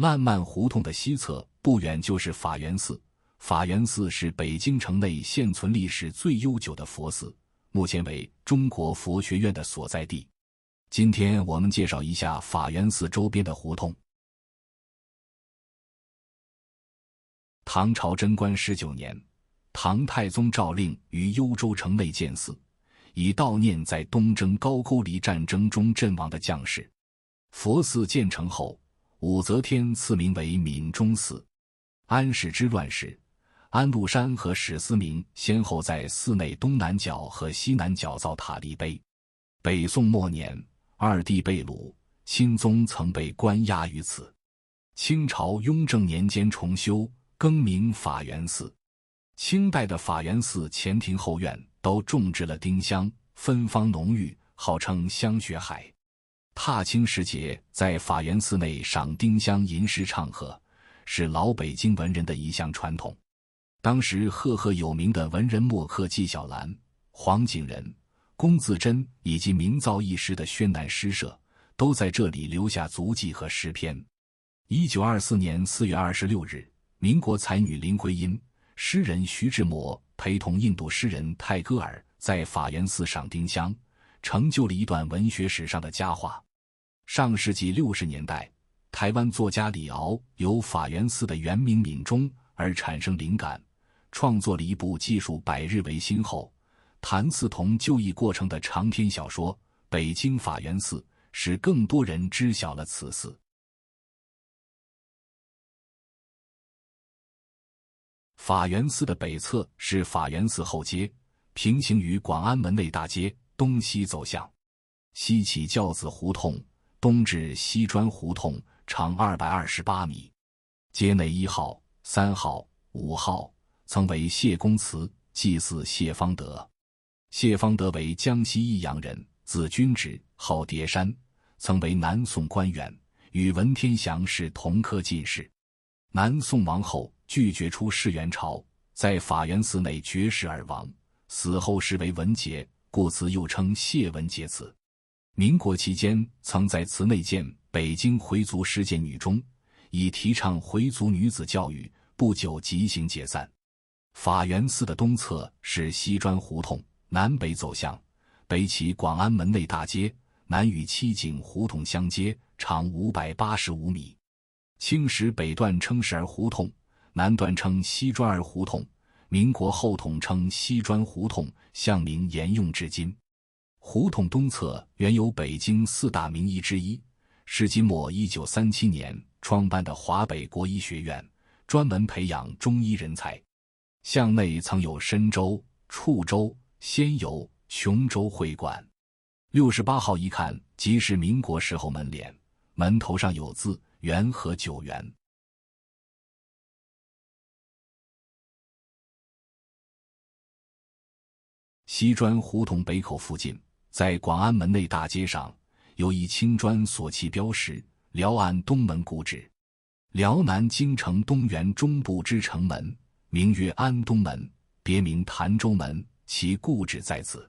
烂漫胡同的西侧不远就是法源寺，法源寺是北京城内现存历史最悠久的佛寺，目前为中国佛学院的所在地。今天我们介绍一下法源寺周边的胡同。唐朝贞观19年，唐太宗诏令于幽州城内建寺，以悼念在东征高句丽战争中阵亡的将士。佛寺建成后，武则天赐名为闽中寺。安史之乱时，安禄山和史思明先后在寺内东南角和西南角造塔立碑。北宋末年，二帝被掳，钦宗曾被关押于此。清朝雍正年间重修，更名法源寺。清代的法源寺前庭后院都种植了丁香，芬芳浓郁，号称香雪海。踏青时节在法源寺内赏丁香吟诗唱和，是老北京文人的一项传统。当时赫赫有名的文人墨客纪晓岚、黄景仁、龚自珍以及名噪一时的宣南诗社，都在这里留下足迹和诗篇。1924年4月26日，民国才女林徽因、诗人徐志摩陪同印度诗人泰戈尔在法源寺赏丁香，成就了一段文学史上的佳话。上世纪60年代，台湾作家李敖由法源寺的原名闽中而产生灵感，创作了一部记述百日维新后谭嗣同就义过程的长篇小说《北京法源寺》，使更多人知晓了此寺。法源寺的北侧是法源寺后街，平行于广安门内大街，东西走向。西起教子胡同，东至西砖胡同，长228米。街内1号、3号、5号曾为谢公祠，祭祀谢方德。谢方德为江西益阳人，字君直，号叠山，曾为南宋官员，与文天祥是同科进士。南宋亡后，拒绝出仕元朝，在法源寺内绝食而亡，死后谥为文节，故祠又称谢文节祠。民国期间曾在祠内建北京回族世界女中，以提倡回族女子教育，不久即行解散。法源寺的东侧是西砖胡同，南北走向，北起广安门内大街，南与七景胡同相接，长585米。清时北段称石儿胡同，南段称西砖儿胡同，民国后统称西砖胡同，巷名沿用至今。胡同东侧原有北京4大名医之一，世纪末1937年创办的华北国医学院，专门培养中医人才。巷内曾有申州、处州、仙游、琼州会馆。68号一看即是民国时候门脸，门头上有字元和9元。西砖胡同北口附近，在广安门内大街上，有一青砖所砌标识，辽岸东门古址。辽南京城东园中部之城门，名曰安东门，别名潭州门，其故址在此。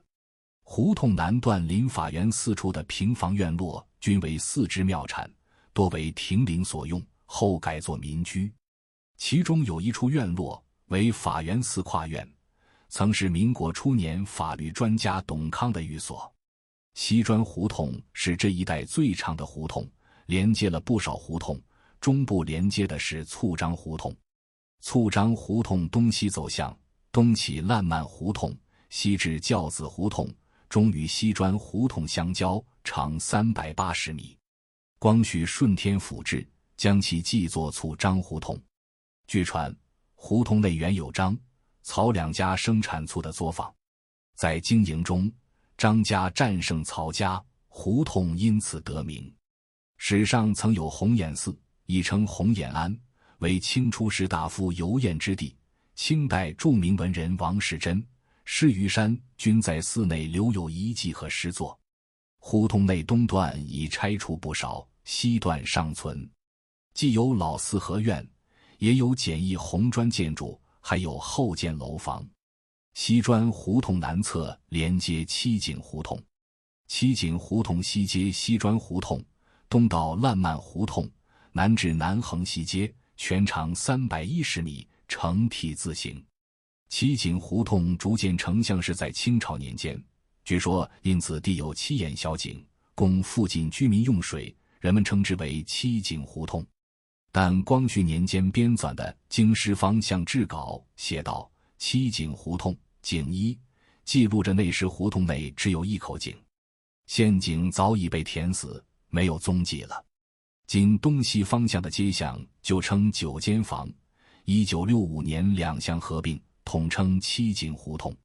胡同南段临法源寺处的平房院落均为寺之庙产，多为亭林所用，后改作民居。其中有一处院落为法源寺跨院，曾是民国初年法律专家董康的寓所。西砖胡同是这一带最长的胡同，连接了不少胡同，中部连接的是醋张胡同。醋张胡同东西走向，东起烂漫胡同，西至教子胡同，终与西砖胡同相交，长380米。光绪顺天府志将其记作醋张胡同。据传，胡同内原有张、曹两家生产醋的作坊，在经营中，张家战胜曹家，胡同因此得名。史上曾有红眼寺，亦称红眼庵，为清初士大夫游宴之地。清代著名文人王士珍、施于山均在寺内留有遗迹和诗作。胡同内东段已拆除不少，西段尚存，既有老四合院，也有简易红砖建筑，还有后建楼房。西砖胡同南侧连接七景胡同，七景胡同西接西砖胡同，东到烂漫胡同，南至南横西街，全长310米，呈 T 字形。七井胡同逐渐成像是在清朝年间，据说因此地有7眼小井，供附近居民用水，人们称之为七井胡同。但光绪年间编纂的《京师方向志稿》写道：七井胡同，井一，记录着那时胡同内只有一口井，现井早已被填死，没有踪迹了。今东西方向的街巷就称9间房，1965年2巷合并，统称七井胡同。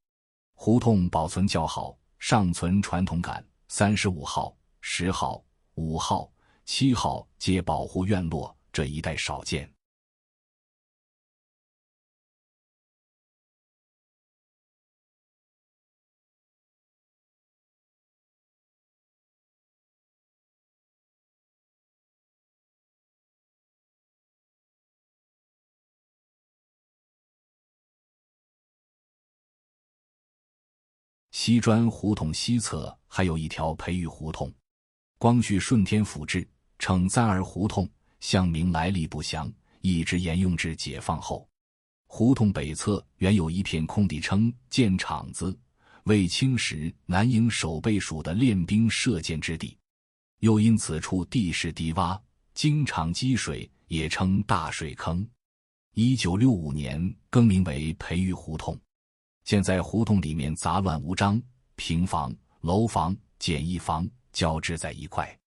胡同保存较好，尚存传统感，35号、10号、5号、7号皆保护院落，这一带少见。西专胡同西侧还有一条培育胡同，光绪顺天府志称簪儿胡同，乡名来历不详，一直沿用至解放后。胡同北侧原有一片空地，称建厂子，为清时南营守备署的练兵射箭之地，又因此处地势低洼，经常积水，也称大水坑。1965年更名为培育胡同。现在胡同里面杂乱无章，平房、楼房、简易房交织在一块。